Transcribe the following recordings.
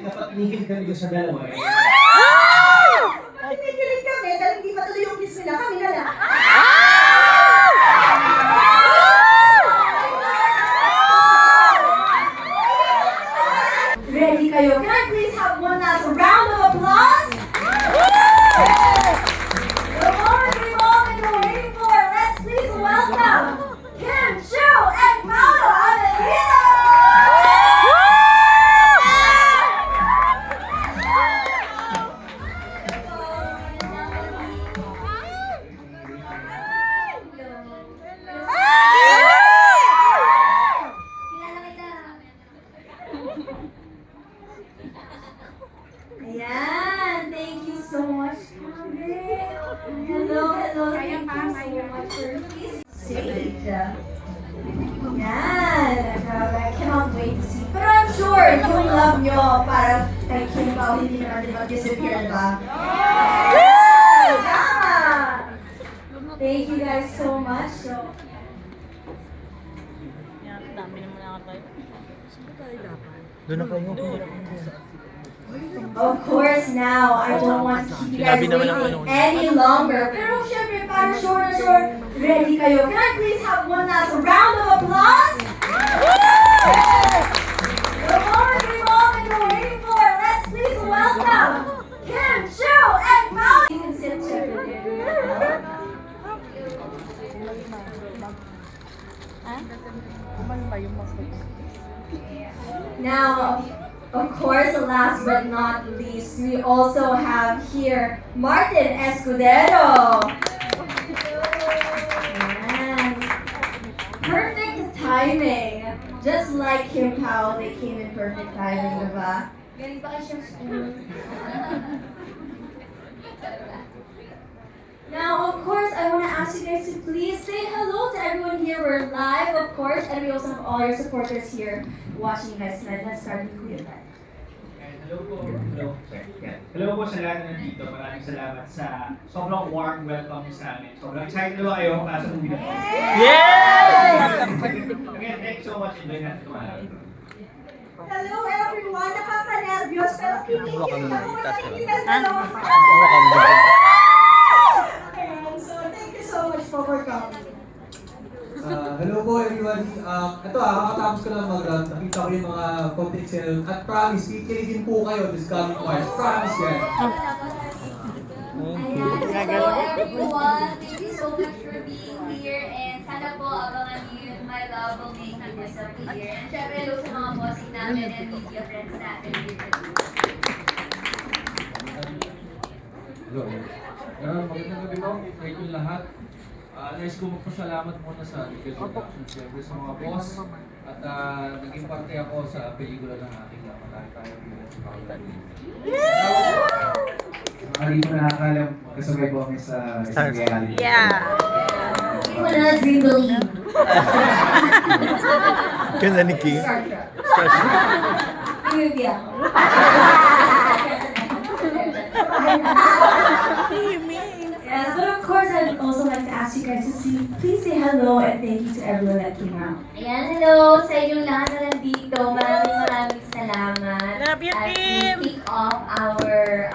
dapat kinikilig kami doon sa dalawa eh. Kinikilig kami dahil hindi patuloy yung kiss nila, kami na lang. Ready kayo? Can I please have one last round of applause? The moment we've all been waiting for, let's please welcome Kim, Chu, and Paolo Avellino! Ayan, thank you so much, Kami. Hello, hello, thank you so much for this stage. Ayan, I cannot wait to see. Pero I'm sure yung love nyo para kay Kim Pao hindi na natin mag-disappear, diba? Yes! Tama! Thank you guys so much. So, Dami naman nakatayo. Doon na kayo. of course, now, I don't want to keep you guys waiting any longer. Pero syempre, para sure na sure, ready kayo. Can I please have one last round of applause? The moment we've all been waiting for, let's please welcome Kim, Chu, and Paolo. You can sit together. Now, of course, last but not least, we also have here Martin Escudero. Ayan. Perfect timing. Just like Kim Pao, they came in perfect timing, diba? Galing pa kayo siyang school. Now, of course, I want to ask you guys to please say hello to everyone here. We're live, of course, and we also have all your supporters here watching you guys tonight. Let's start with Kuya Ben. Hello po. Hello po sa lahat na nandito. Maraming salamat sa sobrang warm welcome niyo sa amin. Sobrang excited na ba kayo para sa movie na po? Again, thank you so much. Enjoy natin tumahan. Hello everyone! Nakaka-nervyos pero kinikilig ako nakikita sa So, thank you so much for coming. Hello po everyone. Ito kakatapos ko lang mag-run. Nakita ko yung mga content channel. At promise, kikiligin po kayo this coming March. Promise yan. Ayan, hello everyone. Thank you so much for being here. And sana po abangan niyo yung My Love Will Make You Disappear. And syempre hello sa mga bossing namin and media friends natin dito. Hello. Magandang gabi po sa inyong lahat. Nais ko magpasalamat muna sa Legal Production, siyempre sa mga boss. At naging parte ako sa pelikula ng ating Matay Tayo bilang sa Paulani. Hindi ko nakakalam, kasabay po kami sa isang reality. Hindi mo na dream believe. Ganda ni King. Hindi ako. Yes, but of course, I'd also like to ask you guys to please say hello and thank you to everyone that came out. Ayan, hello sa inyong lahat na nandito. Maraming salamat. Love you, As Kim! we kick off our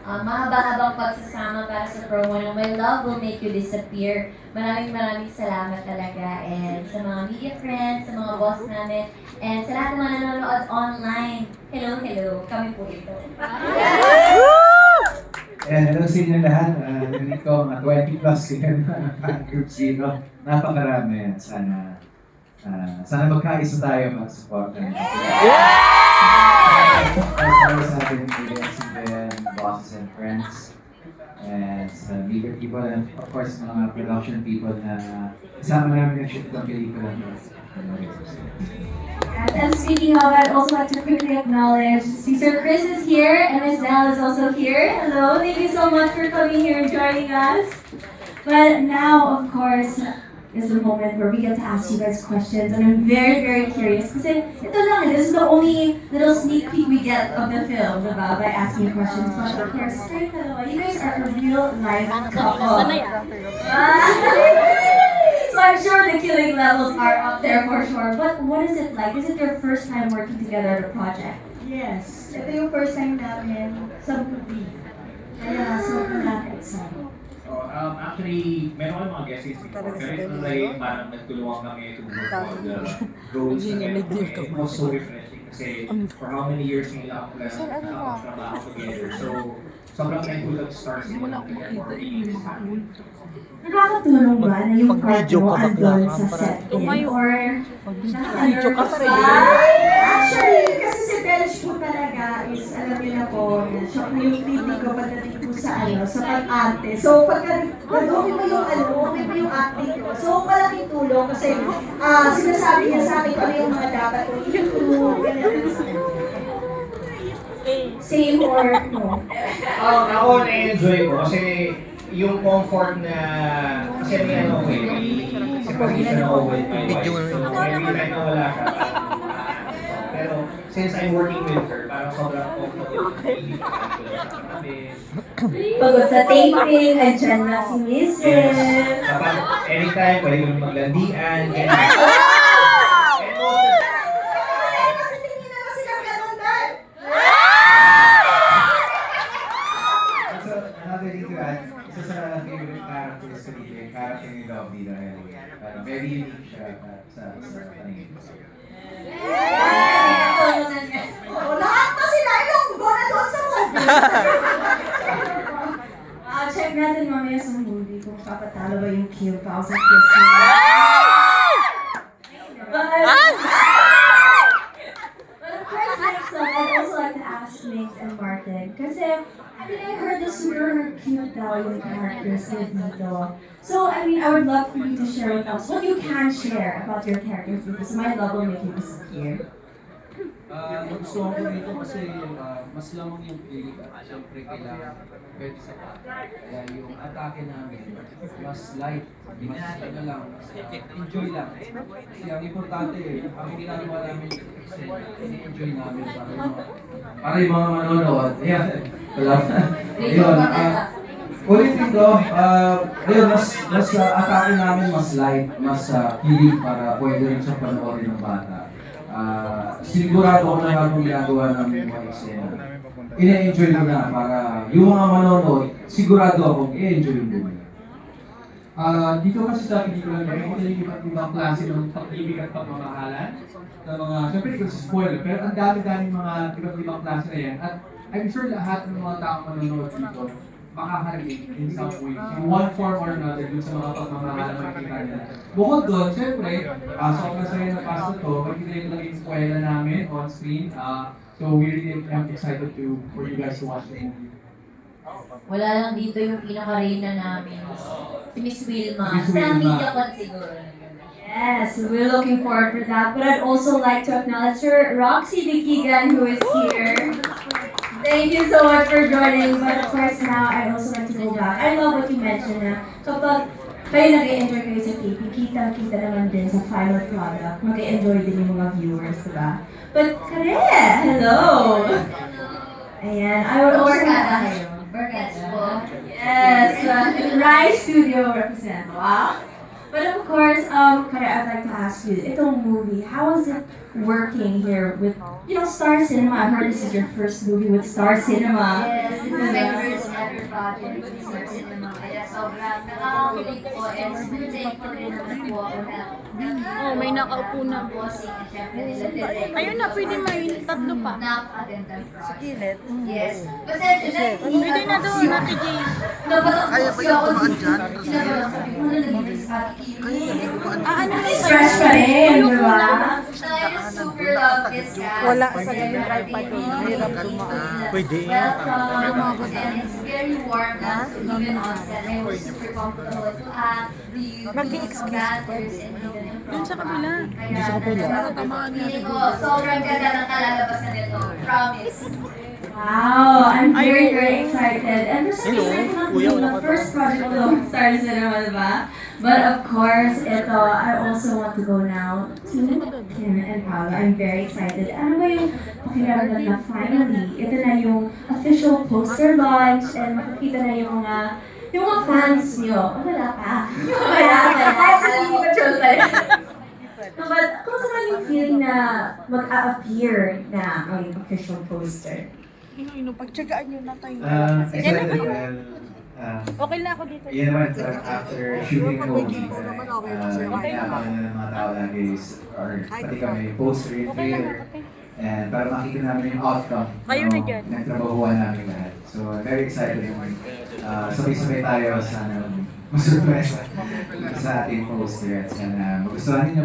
mahaba-habang pagsasama para sa promo ng My Love Will Make You Disappear. Maraming salamat talaga. And sa mga media friends, sa mga boss namin, and sa lahat ng mga nanonood online. Hello. Kami po ito. Hello sa inyo lahat. Narinig ko mga 20 plus sila na Group Zero. Napakarami. Sana magkaisa tayo mag-support ng sa ating audience, bosses and friends, and sa media people, and of course mga production people na kasama namin nag-shoot ng pelikula. And speaking of, I'd also like to quickly acknowledge Caesar Chris is here and Miss Nell is also here. Hello, thank you so much for coming here and joining us. But now, of course, is the moment where we get to ask you guys questions, and I'm very curious kasi ito lang, this is the only little sneak peek we get of the film, diba, by asking questions. But of course, you guys are a real life couple. So I'm sure the killing levels are up there for sure. But what is it like? Is it your first time working together on a project? Yes, ito yung first time namin sa movie. Kaya sobrang nakaka-excite. So, actually, meron kami mga guests before, pero ito na yung parang nagtulungan kami to work on the roles na meron kami. It was so refreshing kasi for how many years nila ako nakapagtrabaho together. So, sobrang thankful of stars nila. Nakakatulong ba na yung part mo andun sa set din? Or nakaka-nervous ba? Actually, kasi si Belch po talaga is, alam niyo na po, shock na yung feeling ko pagdating po sa sa pag-arte. So, pagka okay pa yung okay pa yung acting ko. So, malaking tulong kasi sinasabi niya sa akin kung ano yung mga dapat ko i-improve, ganyan. Same or no? Ako na-enjoy ko kasi yung comfort na kasi may ano ko eh, may separation ako with my wife. So every time na wala siya, pero since I'm working with her, parang sobrang comfortable na hindi ko Pagod sa taping, andyan na si Mrs. kapag anytime, pwede kami maglandian, ganyan. And also, so, another thing to add, isa sa favorite characters sa video, yung character ni Lovely dahil parang very unique siya sa paningin ko. Lahat na sila ilonggo na doon sa movie. Check natin mamaya sa movie kung papatalo ba yung Kill 1000 Kiss nila. But of course, next up, I'd also like to ask Mix and Martin. Kasi, I mean, I heard the super cute daw yung characters with dito. So, I mean, I would love for you to share with us what you can share about your characters because my love will make you disappear. Nagustuhan ko dito kasi mas lamang yung kilig at syempre kailangan pwede sa kaya yung atake namin mas light, mas ano lang, enjoy lang. Kasi ang importante, ang ginagawa namin kasi enjoy namin para yung mga manonood. Ayan, wala. Ayun, ulit dito, ayun, mas atake namin mas light, mas kilig para pwede rin sa panoorin ng bata. Sigurado ko na habang ginagawa namin yung mga eksena, ina-enjoy mo na para yung mga manonood, sigurado akong i-enjoy mo. Dito kasi sa pelikula na may mga iba't ibang klase ng pag-ibig at pagmamahalan na mga, syempre hindi ko spoiler, pero ang dami-daming mga iba't ibang klase na yan. At I'm sure lahat ng mga taong manonood dito makaka-relate in some way, in one form or another, dun sa mga pagmamahalan na makikita nila. Bukod doon, syempre, sobrang saya na pasta to, makikita yung lang yung eskwela namin on screen. So we really am excited for you guys to watch the movie. Wala lang dito yung pinaka-reyna namin. Si Miss Wilma. Miss Sa Wilma. media con siguro. Yes, we're looking forward for that. But I'd also like to acknowledge her, Roxy Dikigan, who is here. Thank you so much for joining. But of course now, I'd also like to go back. I love what you mentioned na kapag kayo nag-enjoy kayo sa taping, kita naman din sa final product. Mag-enjoy din yung mga viewers, diba? But Kare, hello! Ayan, I would also Barkada kayo. Barkada po. Yes, Rise Studio represent. Wow. But of course, Kare, I'd like to ask you, itong movie, how is it working here with, Star Cinema? I heard this is your first movie with Star Cinema. Yes, this is my first ever project with Star Cinema. Kaya sobrang nakakakulit po and super thankful rin naman po ako na may nakaupo na. bossing at syempre nila direct. Ayun na, pwede may tatlo pa. Napakaganda project. Kilid. Yes. Pasensya na. Pwede na doon, Ate Jay. Napatak kasi ako dito. Sinabalang sabi ko na naging sa ating Ano na yun? Fresh pa rin, di ba? I super love this guy. Wala sa ganun tripod ko. Hirap dumaan. Pwede. Welcome. And it's very warm even on set. I was super comfortable to act. Mag-i-excuse and Doon sa kabila. Doon sa kabila. Tamaan Feeling ko, sobrang ganda ng kalalabasan nito. Promise. Wow, I'm very, very excited. And for some reason, it's not being the first project ko ng Star Cinema, diba? But of course, I also want to go now to Kim and Paolo. I'm very excited. Ano ba yung pakiramdam na finally, ito na yung official poster launch and makikita na yung mga fans nyo. Wala pa. Wala pa. Kahit sa hindi pa tayo. No, but kumusta naman yung feeling na mag-a-appear na ang official poster? Pagtsagaan nyo na tayo. Excited dahil Okay na ako dito. yun naman after shooting ng movie, inabangan na ng mga tao lagi or pati kami poster yung trailer. And para makita namin yung outcome Kayo na dyan. nagtrabahuan namin lahat. So very excited naman. Sabay-sabay tayo sa masurpresa sa ating poster at sana magustuhan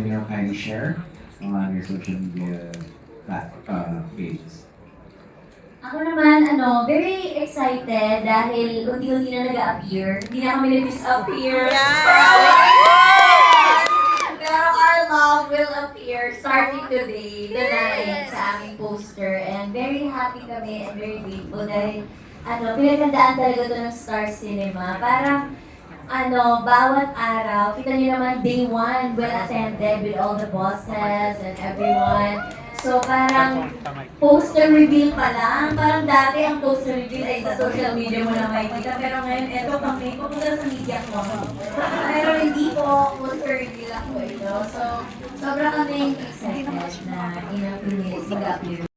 ninyo kindly share on your social media pages. Ako naman, very excited dahil unti-unti na nag-appear. Hindi na kami nag-disappear. Pero our love will appear starting today, the night sa aming poster. And very happy kami and very grateful dahil pinagandaan talaga ito ng Star Cinema. Parang, bawat araw, kita niyo naman day one, well attended with all the bosses and everyone. So parang poster reveal pa lang. Parang dati ang poster reveal ay sa social media mo na makikita. Pero ngayon, eto kami, pupunta sa media ko. Pero hindi po poster reveal ako ito. So, sobrang kaming excited na mag-appear.